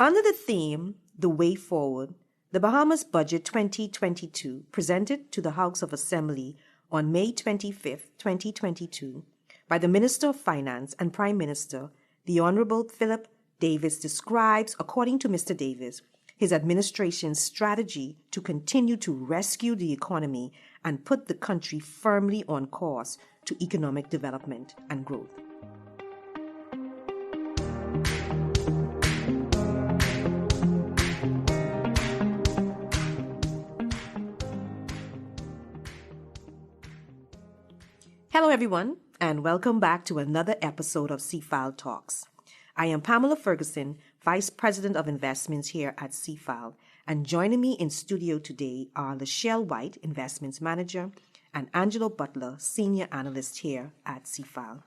Under the theme, The Way Forward, the Bahamas Budget 2022 presented to the House of Assembly on May 25, 2022, by the Minister of Finance and Prime Minister, the Honorable Philip Davis, describes, according to Mr. Davis, his administration's strategy to continue to rescue the economy and put the country firmly on course to economic development and growth. Hello, everyone, and welcome back to another episode of CFAL Talks. I am Pamela Ferguson, Vice President of Investments here at CFAL, and joining me in studio today are Lachelle White, Investments Manager, and Angelo Butler, Senior Analyst here at CFAL.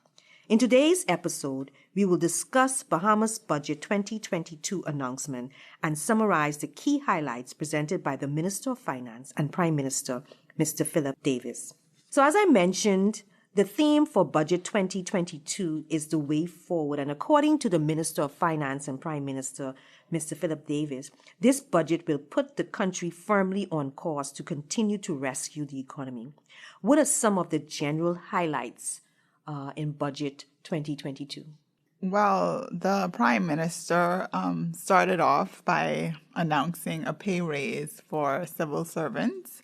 In today's episode, we will discuss Bahamas Budget 2022 announcement and summarize the key highlights presented by the Minister of Finance and Prime Minister, Mr. Philip Davis. So as I mentioned, the theme for Budget 2022 is the way forward, and according to the Minister of Finance and Prime Minister, Mr. Philip Davis, this budget will put the country firmly on course to continue to rescue the economy. What are some of the general highlights in Budget 2022? Well, the Prime Minister started off by announcing a pay raise for civil servants.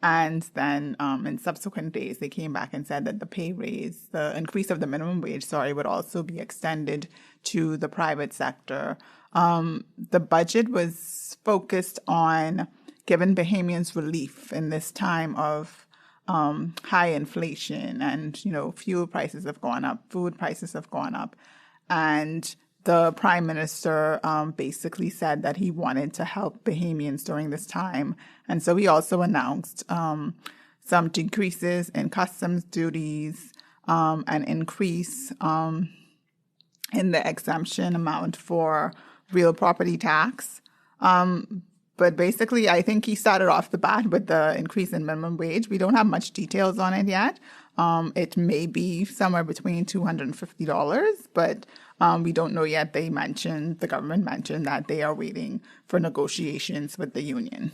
And then in subsequent days, they came back and said that the increase of the minimum wage, would also be extended to the private sector. The budget was focused on giving Bahamians relief in this time of high inflation and, fuel prices have gone up, food prices have gone up. And the Prime Minister basically said that he wanted to help Bahamians during this time. And so he also announced some decreases in customs duties, an increase in the exemption amount for real property tax. But basically, I think he started off the bat with the increase in minimum wage. We don't have much details on it yet. It may be somewhere between $250, but we don't know yet. The government mentioned that they are waiting for negotiations with the union.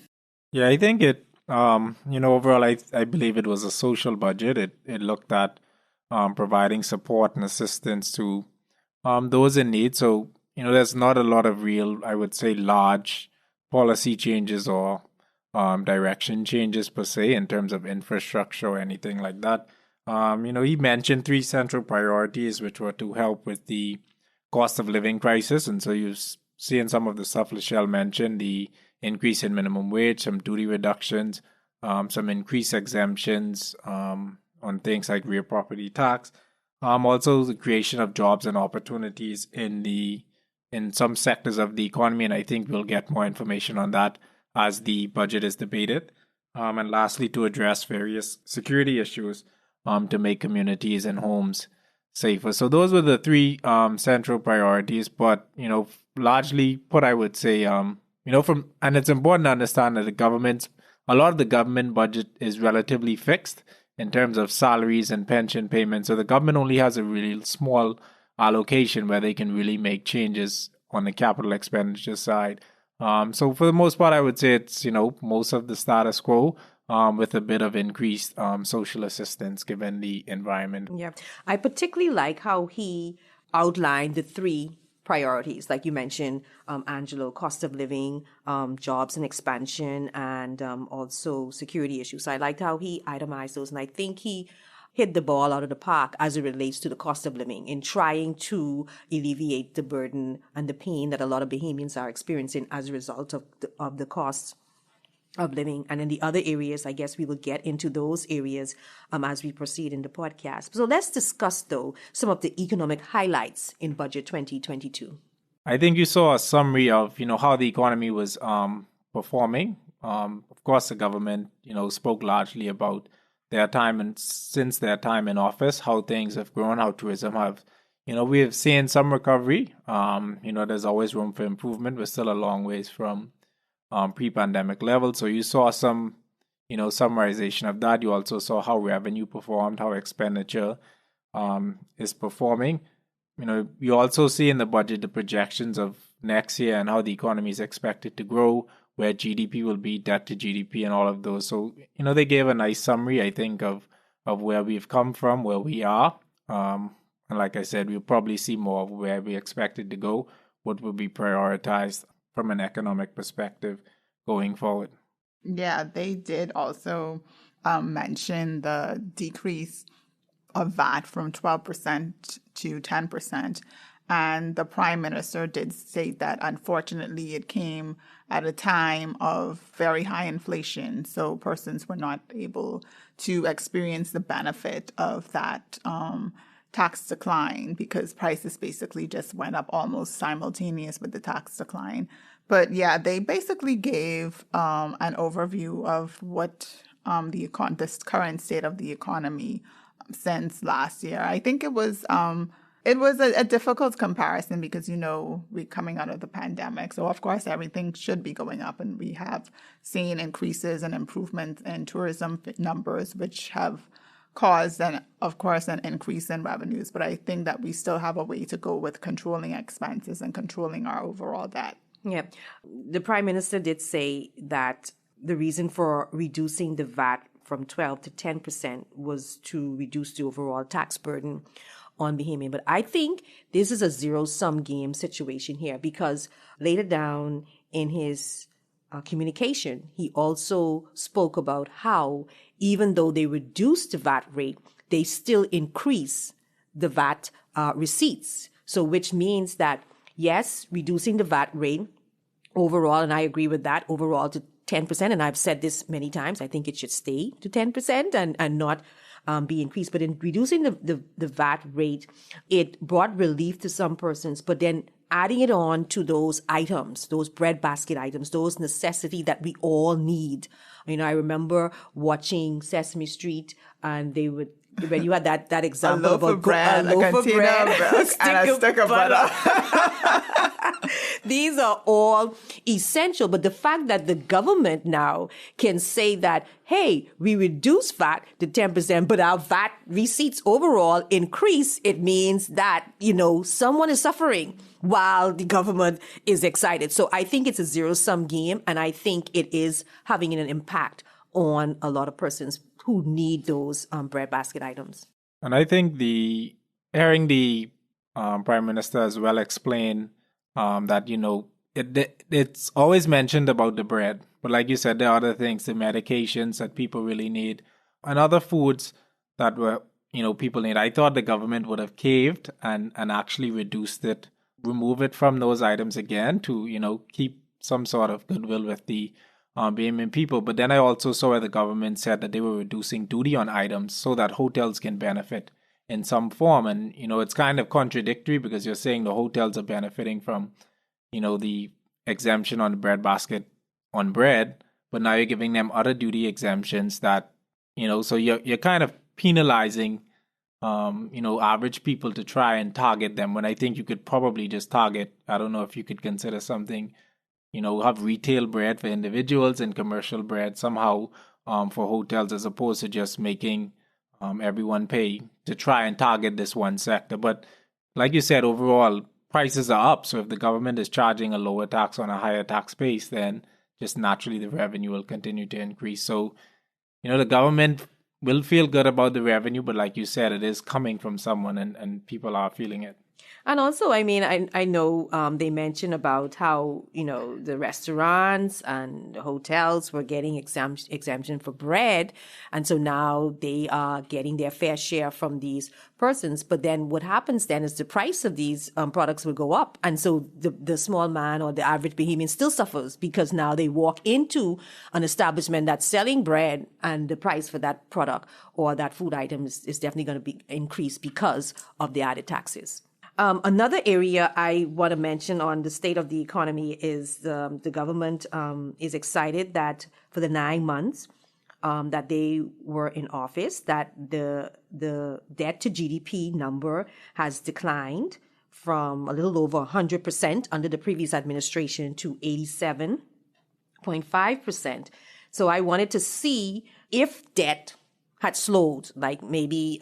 Yeah, I think overall, I believe it was a social budget. It looked at providing support and assistance to those in need. So, there's not a lot of real, I would say, large policy changes or direction changes per se in terms of infrastructure or anything like that. He mentioned 3 central priorities, which were to help with the cost of living crisis. And so you see in some of the stuff Lachelle mentioned, the increase in minimum wage, some duty reductions, some increased exemptions on things like real property tax. Also the creation of jobs and opportunities in some sectors of the economy. And I think we'll get more information on that as the budget is debated. And lastly, to address various security issues to make communities and homes safer. So those were the 3 central priorities. But, largely put, I would say, and it's important to understand that a lot of the government budget is relatively fixed in terms of salaries and pension payments. So the government only has a really small allocation where they can really make changes on the capital expenditure side. So for the most part, I would say it's, most of the status quo with a bit of increased social assistance given the environment. Yeah, I particularly like how he outlined the 3 priorities, like you mentioned, Angelo, cost of living, jobs and expansion, and also security issues. So I liked how he itemized those, and I think he hit the ball out of the park as it relates to the cost of living in trying to alleviate the burden and the pain that a lot of Bahamians are experiencing as a result of the costs of living. And in the other areas, I guess we will get into those areas as we proceed in the podcast. So let's discuss, though, some of the economic highlights in Budget 2022. I think you saw a summary of, how the economy was performing. Of course, the government, spoke largely about their time and since their time in office, how things have grown, how tourism have, we have seen some recovery. There's always room for improvement. We're still a long ways from pre-pandemic levels. So you saw some, summarization of that. You also saw how revenue performed, how expenditure is performing. You also see in the budget the projections of, next year and how the economy is expected to grow, where GDP will be, debt to GDP, and all of those. So, they gave a nice summary, I think, of where we've come from, where we are. And like I said, we'll probably see more of where we expected to go, what will be prioritized from an economic perspective going forward. Yeah, they did also mention the decrease of VAT from 12% to 10%. And the Prime Minister did state that, unfortunately, it came at a time of very high inflation. So persons were not able to experience the benefit of that tax decline because prices basically just went up almost simultaneous with the tax decline. But yeah, they basically gave an overview of what this current state of the economy since last year. I think it was a difficult comparison because, we're coming out of the pandemic. So, of course, everything should be going up. And we have seen increases and improvements in tourism numbers, which have caused, of course, an increase in revenues. But I think that we still have a way to go with controlling expenses and controlling our overall debt. Yeah. The Prime Minister did say that the reason for reducing the VAT from 12 to 10% was to reduce the overall tax burden on Bahamian. But I think this is a zero-sum game situation here because later down in his communication, he also spoke about how even though they reduced the VAT rate, they still increase the VAT receipts. So which means that, yes, reducing the VAT rate overall, and I agree with that, overall to 10%, and I've said this many times, I think it should stay to 10% and not be increased. But in reducing the VAT rate, it brought relief to some persons, but then adding it on to those items, those breadbasket items, those necessities that we all need. I remember watching Sesame Street, and they would, when you had that example a loaf of bread, a container of milk, and a stick of butter. These are all essential. But the fact that the government now can say that, hey, we reduce VAT to 10%, but our VAT receipts overall increase, it means that, someone is suffering while the government is excited. So I think it's a zero-sum game, and I think it is having an impact on a lot of persons who need those breadbasket items. And I think hearing the Prime Minister as well explain that, it's always mentioned about the bread. But like you said, there are other things, the medications that people really need and other foods that were, people need. I thought the government would have caved and actually reduced it, remove it from those items again to, keep some sort of goodwill with the Bahamian people. But then I also saw where the government said that they were reducing duty on items so that hotels can benefit in some form. And, it's kind of contradictory because you're saying the hotels are benefiting from, the exemption on the breadbasket on bread, but now you're giving them other duty exemptions that, so you're kind of penalizing, average people to try and target them when I think you could probably just target, I don't know if you could consider something, have retail bread for individuals and commercial bread somehow for hotels as opposed to just making everyone pay to try and target this one sector. But like you said, overall, prices are up. So if the government is charging a lower tax on a higher tax base, then just naturally the revenue will continue to increase. So, the government will feel good about the revenue, but like you said, it is coming from someone and people are feeling it. And also, I know they mentioned about how, the restaurants and hotels were getting exemption for bread. And so now they are getting their fair share from these persons. But then what happens then is the price of these products will go up. And so the small man or the average Bahamian still suffers because now they walk into an establishment that's selling bread and the price for that product or that food item is definitely going to be increased because of the added taxes. Another area I want to mention on the state of the economy is the government is excited that for the 9 months that they were in office, that the debt to GDP number has declined from a little over 100% under the previous administration to 87.5%. So I wanted to see if debt had slowed, like maybe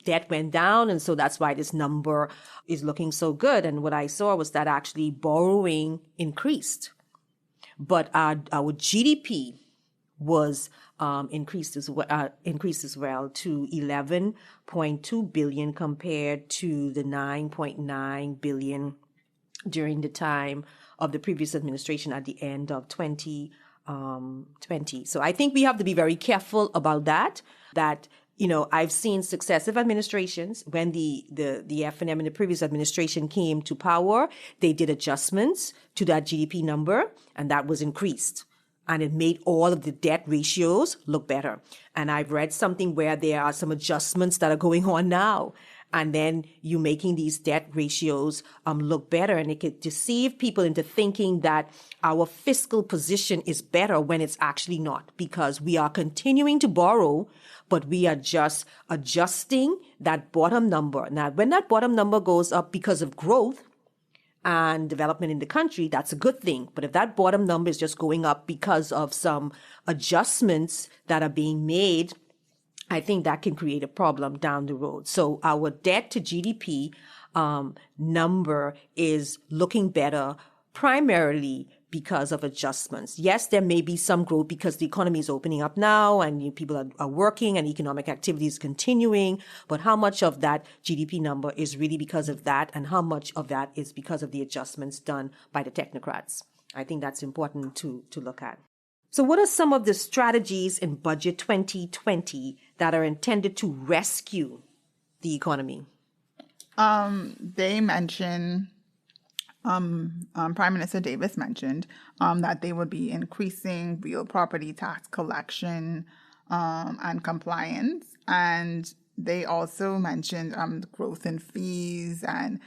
debt went down, and so that's why this number is looking so good. And what I saw was that actually borrowing increased, but our GDP was increased as well to 11.2 billion compared to the 9.9 billion during the time of the previous administration at the end of 2020. So I think we have to be very careful about that. I've seen successive administrations, when the F&M in the previous administration came to power, they did adjustments to that GDP number, and that was increased. And it made all of the debt ratios look better. And I've read something where there are some adjustments that are going on now. And then you making these debt ratios look better. And it could deceive people into thinking that our fiscal position is better when it's actually not, because we are continuing to borrow, but we are just adjusting that bottom number. Now, when that bottom number goes up because of growth and development in the country, that's a good thing. But if that bottom number is just going up because of some adjustments that are being made, I think that can create a problem down the road. So our debt to GDP number is looking better primarily because of adjustments. Yes, there may be some growth because the economy is opening up now and people are working and economic activity is continuing. But how much of that GDP number is really because of that, and how much of that is because of the adjustments done by the technocrats? I think that's important to look at. So what are some of the strategies in Budget 2020 that are intended to rescue the economy? They mention, Prime Minister Davis mentioned that they would be increasing real property tax collection and compliance. And they also mentioned growth in fees and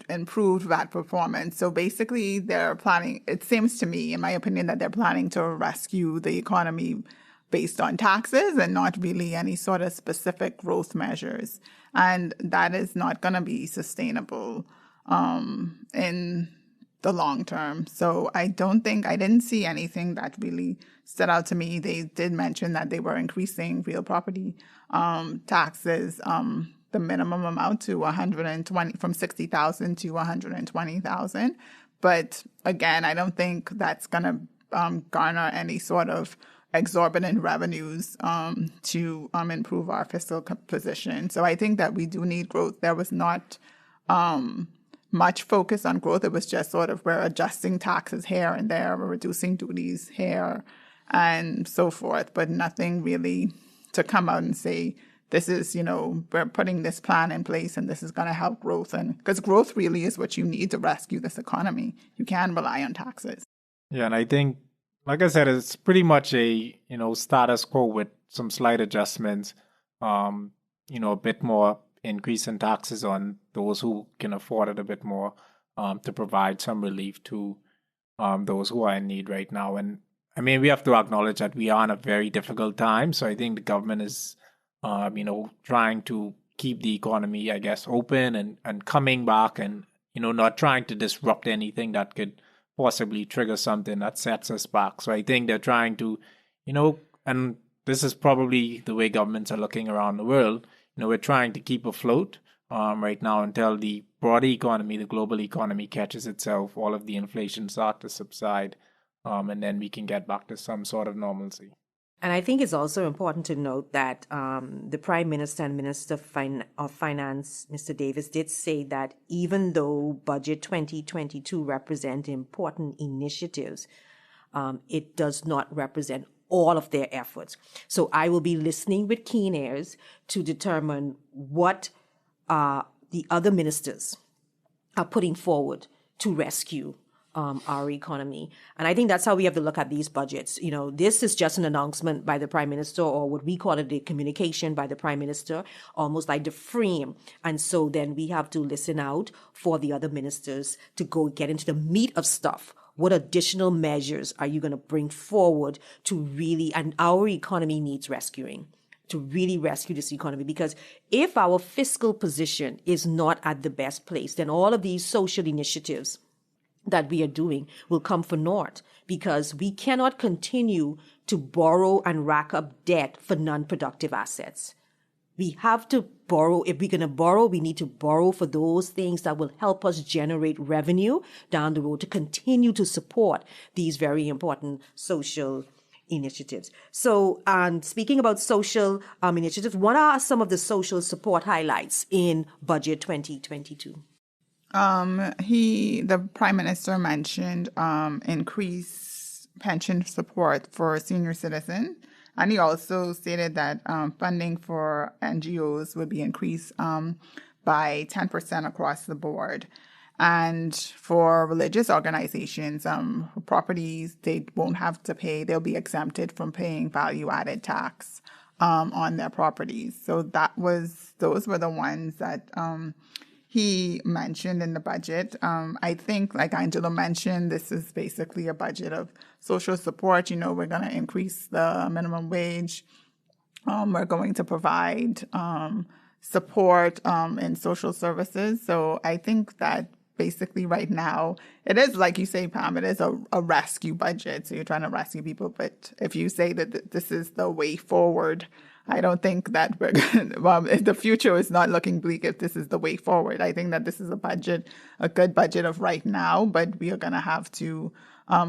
improved VAT performance. So basically, they're planning, it seems to me, in my opinion, that they're planning to rescue the economy based on taxes and not really any sort of specific growth measures. And that is not going to be sustainable in the long term. So I didn't see anything that really stood out to me. They did mention that they were increasing real property taxes, the minimum amount to 120, from 60,000 to 120,000. But again, I don't think that's going to garner any sort of exorbitant revenues to improve our fiscal position. So I think that we do need growth. There was not much focus on growth. It was just sort of we're adjusting taxes here and there, we're reducing duties here and so forth, but nothing really to come out and say, this is, we're putting this plan in place and this is going to help growth. And because growth really is what you need to rescue this economy. You can't rely on taxes. Yeah, and I think, like I said, it's pretty much a, status quo with some slight adjustments, a bit more increase in taxes on those who can afford it a bit more, to provide some relief to those who are in need right now. And I mean, we have to acknowledge that we are in a very difficult time. So I think the government is trying to keep the economy, I guess, open and coming back and, not trying to disrupt anything that could possibly trigger something that sets us back. So I think they're trying to, and this is probably the way governments are looking around the world. We're trying to keep afloat right now until the broader economy, the global economy catches itself, all of the inflation starts to subside, and then we can get back to some sort of normalcy. And I think it's also important to note that the Prime Minister and Minister of Finance, Mr. Davis, did say that even though Budget 2022 represent important initiatives, it does not represent all of their efforts. So I will be listening with keen ears to determine what the other ministers are putting forward to rescue our economy. And I think that's how we have to look at these budgets. This is just an announcement by the Prime Minister, or what we call it, the communication by the Prime Minister, almost like the frame. And so then we have to listen out for the other ministers to go get into the meat of stuff. What additional measures are you going to bring forward to really, and our economy needs rescuing, to really rescue this economy? Because if our fiscal position is not at the best place, then all of these social initiatives that we are doing will come for naught, because we cannot continue to borrow and rack up debt for non-productive assets. We have to borrow. If we're going to borrow, we need to borrow for those things that will help us generate revenue down the road to continue to support these very important social initiatives. So, speaking about social initiatives, what are some of the social support highlights in Budget 2022? The Prime Minister mentioned increased pension support for senior citizens, and he also stated that funding for NGOs would be increased by 10% across the board. And for religious organizations, properties they won't have to pay; they'll be exempted from paying value-added tax on their properties. So those were the ones that he mentioned in the budget. I think, like Angela mentioned, this is basically a budget of social support. We're going to increase the minimum wage. We're going to provide support in social services. So I think that basically right now, it is, like you say, Pam, it is a rescue budget. So you're trying to rescue people. But if you say that this is the way forward, I don't think that we're going to, if the future is not looking bleak, if this is the way forward. I think that this is a good budget of right now, but we are going to have to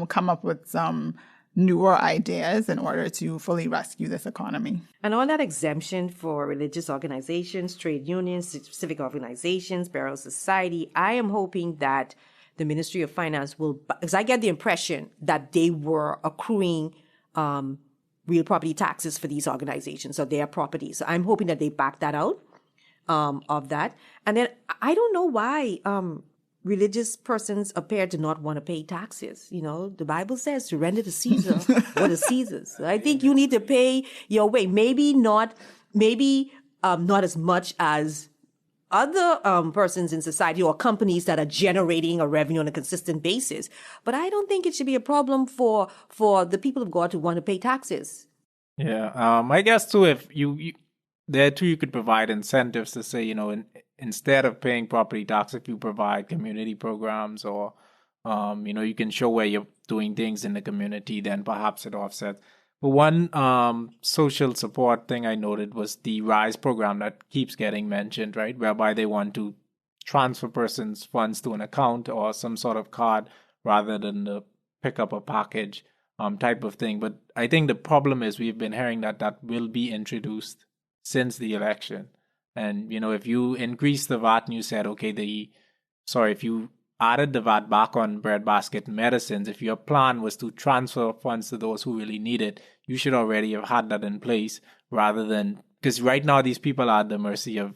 come up with some newer ideas in order to fully rescue this economy. And on that exemption for religious organizations, trade unions, civic organizations, burial society, I am hoping that the Ministry of Finance will, because I get the impression that they were accruing real property taxes for these organizations or their properties. So I'm hoping that they back that out of that. And then I don't know why religious persons appear to not want to pay taxes. The Bible says to render to Caesar what is Caesar's. So I think you need to pay your way. Maybe not as much as other persons in society or companies that are generating a revenue on a consistent basis. But I don't think it should be a problem for the people of God to want to pay taxes. Yeah, I guess too, if you there too, you could provide incentives to say, instead of paying property tax, if you provide community programs or, you can show where you're doing things in the community, then perhaps it offsets. But one social support thing I noted was the RISE program that keeps getting mentioned, right? Whereby they want to transfer persons' funds to an account or some sort of card rather than the pick up a package type of thing. But I think the problem is we've been hearing that will be introduced since the election. And, if you increase the VAT and you said, okay, if you added the VAT back on breadbasket medicines, if your plan was to transfer funds to those who really need it, you should already have had that in place rather than, because right now these people are at the mercy of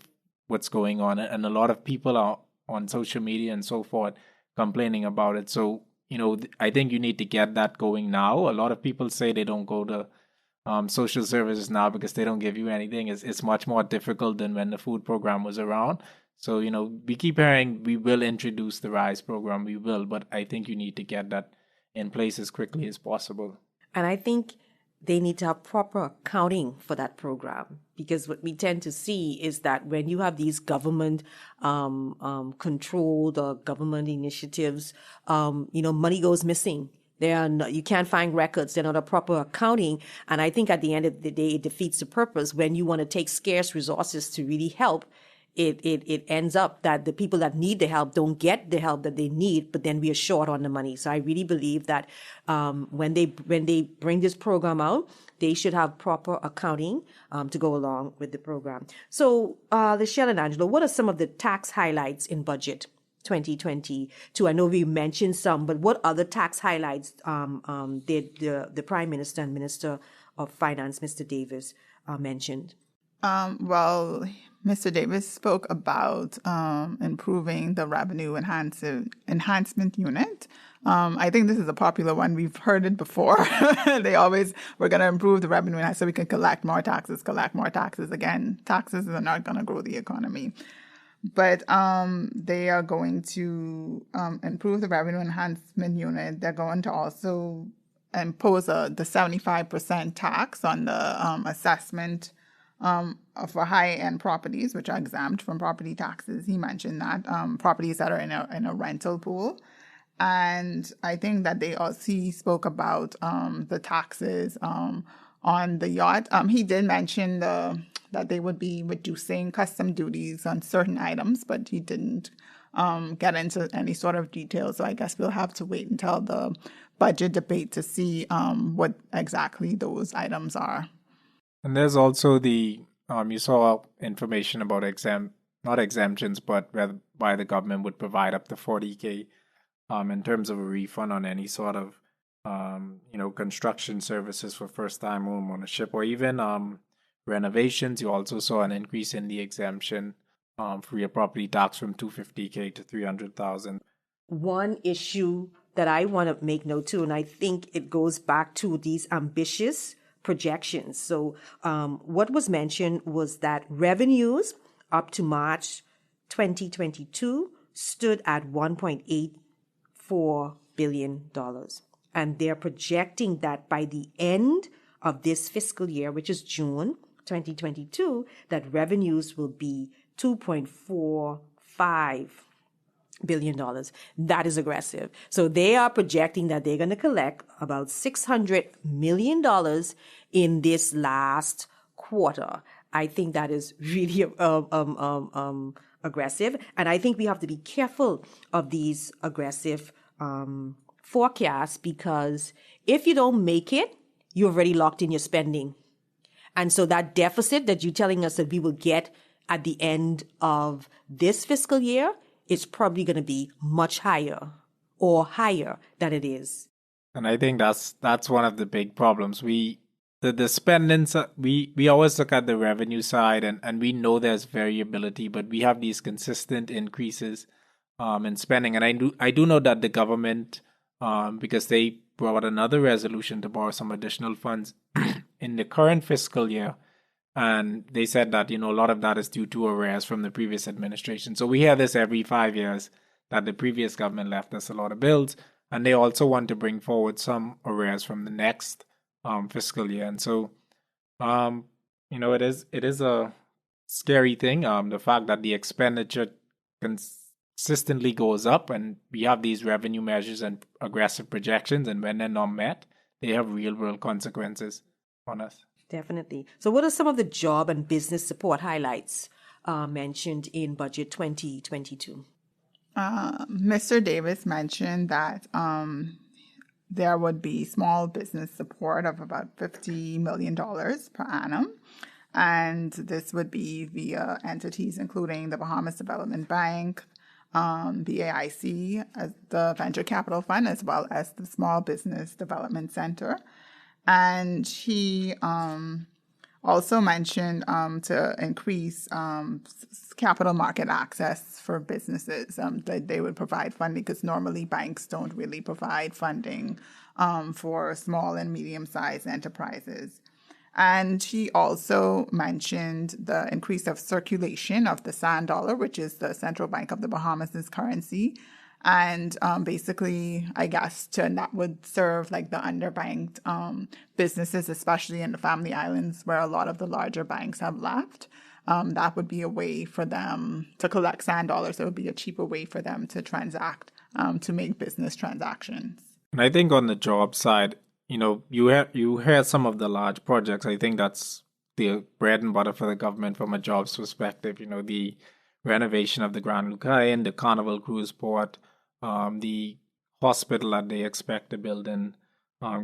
what's going on. And a lot of people are on social media and so forth complaining about it. So, I think you need to get that going now. A lot of people say they don't go to social services now because they don't give you anything. It's much more difficult than when the food program was around. So, we keep hearing we will introduce the RISE program, but I think you need to get that in place as quickly as possible. And I think they need to have proper accounting for that program, because what we tend to see is that when you have these government controlled or government initiatives, money goes missing. You can't find records. They're not a proper accounting. And I think at the end of the day, it defeats the purpose. When you want to take scarce resources to really help, it ends up that the people that need the help don't get the help that they need, but then we are short on the money. So I really believe that when they bring this program out, they should have proper accounting to go along with the program. So, Lachelle and Angelo, what are some of the tax highlights in budget 2022? I know we mentioned some, but what other tax highlights did the Prime Minister and Minister of Finance, Mr. Davis, mentioned? Well, Mr. Davis spoke about improving the revenue enhancement unit. I think this is a popular one. We've heard it before. We're going to improve the revenue so we can collect more taxes. Again, taxes are not going to grow the economy. But they are going to improve the revenue enhancement unit. They're going to also impose the 75% tax on the assessment for high-end properties, which are exempt from property taxes. He mentioned that properties that are in a rental pool. And I think that he spoke about the taxes on the yacht. He did mention that they would be reducing custom duties on certain items, but he didn't get into any sort of detail. So I guess we'll have to wait until the budget debate to see what exactly those items are. And there's also you saw information about not exemptions, but whereby the government would provide up to 40K in terms of a refund on any sort of construction services for first-time home ownership, or even renovations. You also saw an increase in the exemption for your property tax from 250K to 300,000. One issue that I want to make note to, and I think it goes back to these ambitious projections. So what was mentioned was that revenues up to March 2022 stood at $1.84 billion. And they're projecting that by the end of this fiscal year, which is June 2022, that revenues will be $2.45 billion. That is aggressive. So they are projecting that they're going to collect about $600 million in this last quarter. I think that is really aggressive. And I think we have to be careful of these aggressive forecasts, because if you don't make it, you're already locked in your spending. And so that deficit that you're telling us that we will get at the end of this fiscal year is probably going to be much higher or higher than it is. And I think that's one of the big problems. The spending, we always look at the revenue side, and we know there's variability, but we have these consistent increases in spending. And I do know that the government, because they brought another resolution to borrow some additional funds in the current fiscal year, and they said that a lot of that is due to arrears from the previous administration. So we hear this every 5 years, that the previous government left us a lot of bills, and they also want to bring forward some arrears from the next fiscal year. And so it is a scary thing, the fact that the expenditure consistently goes up, and we have these revenue measures and aggressive projections, and when they're not met, they have real world consequences on us. Definitely. So what are some of the job and business support highlights mentioned in Budget 2022? Mr. Davis mentioned that there would be small business support of about $50 million per annum. And this would be via entities including the Bahamas Development Bank, the AIC, the Venture Capital Fund, as well as the Small Business Development Center. And he also mentioned to increase capital market access for businesses, that they would provide funding, because normally banks don't really provide funding for small and medium-sized enterprises. And he also mentioned the increase of circulation of the sand dollar, which is the Central Bank of the Bahamas' currency. And basically, I guess that would serve like the underbanked businesses, especially in the Family Islands, where a lot of the larger banks have left. That would be a way for them to collect sand dollars. It would be a cheaper way for them to transact, to make business transactions. And I think on the job side, you hear some of the large projects. I think that's the bread and butter for the government from a jobs perspective. The renovation of the Grand Lucayan, the Carnival Cruise Port, the hospital that they expect to build in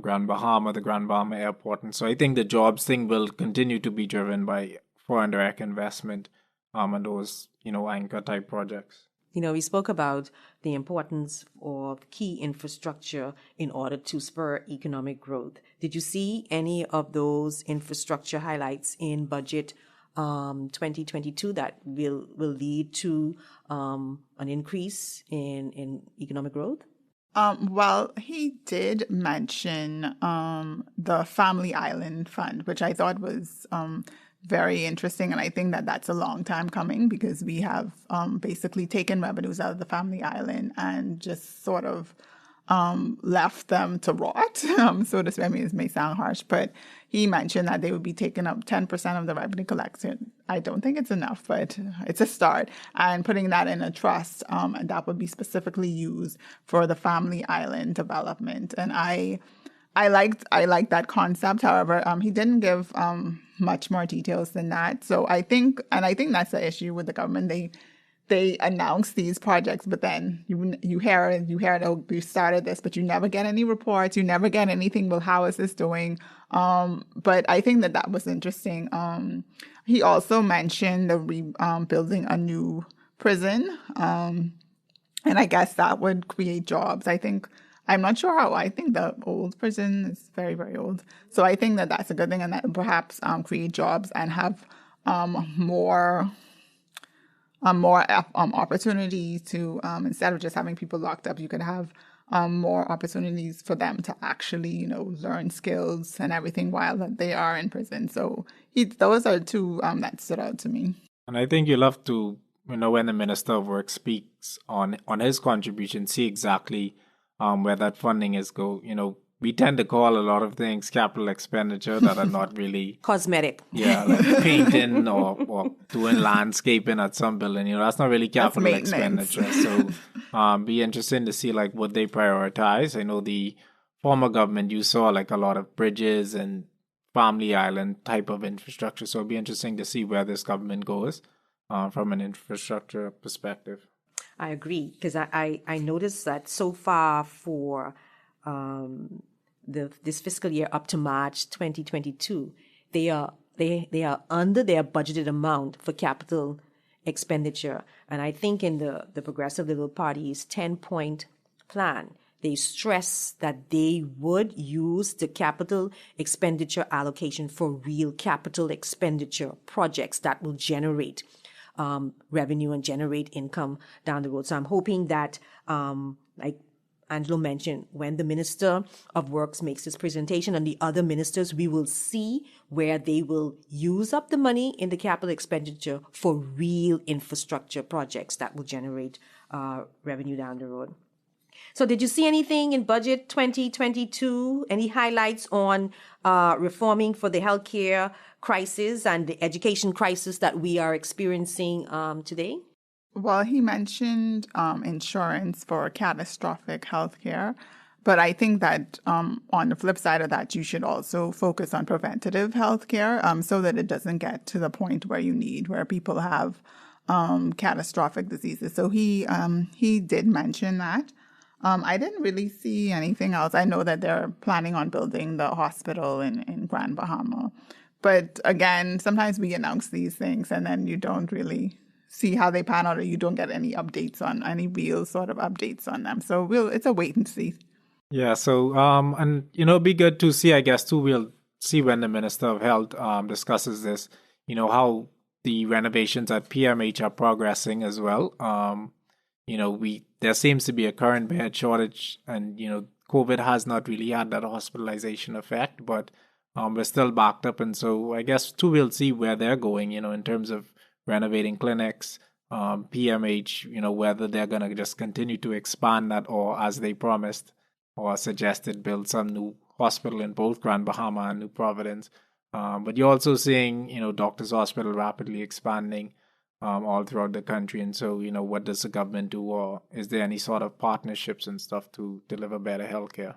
Grand Bahama, the Grand Bahama Airport. And so I think the jobs thing will continue to be driven by foreign direct investment and those, anchor type projects. We spoke about the importance of key infrastructure in order to spur economic growth. Did you see any of those infrastructure highlights in Budget 2022 that will lead to an increase in economic growth? Well, he did mention the Family Island Fund, which I thought was very interesting. And I think that that's a long time coming, because we have basically taken revenues out of the Family Island and just sort of left them to rot. So this, I mean, it may sound harsh, but he mentioned that they would be taking up 10% of the revenue collection. I don't think it's enough, but it's a start. And putting that in a trust, and that would be specifically used for the family island development. And I liked that concept. However, he didn't give much more details than that. So I think that's the issue with the government. They announce these projects, but then you hear, oh, we started this, but you never get any reports. You never get anything. Well, how is this doing? But I think that was interesting. He also mentioned building a new prison, and I guess that would create jobs. I'm not sure how. I think the old prison is very, very old. So I think that that's a good thing, and that perhaps create jobs and have more opportunities to, instead of just having people locked up, you could have more opportunities for them to actually, learn skills and everything while they are in prison. So those are two that stood out to me. And I think you'll have to, when the Minister of Work speaks on his contribution, see exactly where that funding is go. We tend to call a lot of things capital expenditure that are not really cosmetic. Yeah, like painting or doing landscaping at some building. That's not really capital expenditure. So be interesting to see like what they prioritize. I know the former government, you saw like a lot of bridges and family island type of infrastructure. So it'll be interesting to see where this government goes from an infrastructure perspective. I agree, because I noticed that so far for this fiscal year up to March 2022, they are under their budgeted amount for capital expenditure. And I think in the Progressive Liberal Party's 10-point plan, they stress that they would use the capital expenditure allocation for real capital expenditure projects that will generate revenue and generate income down the road. So I'm hoping that, like Angelo mentioned, when the Minister of Works makes his presentation and the other ministers, we will see where they will use up the money in the capital expenditure for real infrastructure projects that will generate revenue down the road. So did you see anything in Budget 2022? Any highlights on reforming for the healthcare crisis and the education crisis that we are experiencing today? Well, he mentioned insurance for catastrophic healthcare, but I think that on the flip side of that, you should also focus on preventative healthcare so that it doesn't get to the point where people have catastrophic diseases. So he did mention that. I didn't really see anything else. I know that they're planning on building the hospital in Grand Bahama. But again, sometimes we announce these things and then you don't really see how they pan out, or you don't get any real sort of updates on them. So it's a wait and see. Yeah. So, and it'd be good to see, I guess, too, we'll see when the Minister of Health discusses this, how the renovations at PMH are progressing as well. There seems to be a current bed shortage, and COVID has not really had that hospitalization effect, but we're still backed up, and so I guess too we'll see where they're going, in terms of renovating clinics, PMH, whether they're gonna just continue to expand that, or as they promised or suggested, build some new hospital in both Grand Bahama and New Providence. But you're also seeing, Doctors Hospital rapidly expanding all throughout the country. And so, what does the government do? Or is there any sort of partnerships and stuff to deliver better healthcare?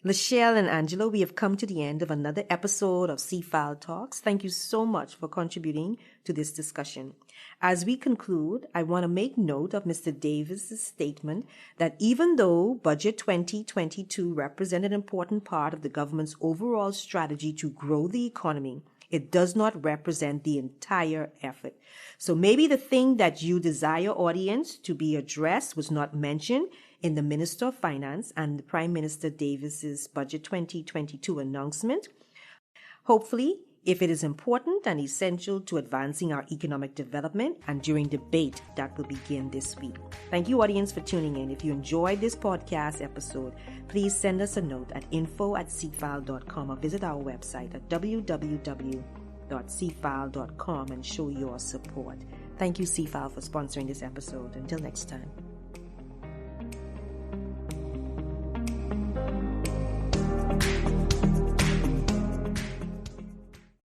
Lachelle and Angelo, we have come to the end of another episode of CFAL Talks. Thank you so much for contributing to this discussion. As we conclude, I want to make note of Mr. Davis's statement that even though Budget 2022 represents an important part of the government's overall strategy to grow the economy, it does not represent the entire effort. So maybe the thing that you desire, audience, to be addressed was not mentioned in the Minister of Finance and the Prime Minister Davis's Budget 2022 announcement. Hopefully, if it is important and essential to advancing our economic development and during debate that will begin this week. Thank you, audience, for tuning in. If you enjoyed this podcast episode, please send us a note at info@cfal.com or visit our website at www.cfal.com and show your support. Thank you, CFAL, for sponsoring this episode. Until next time.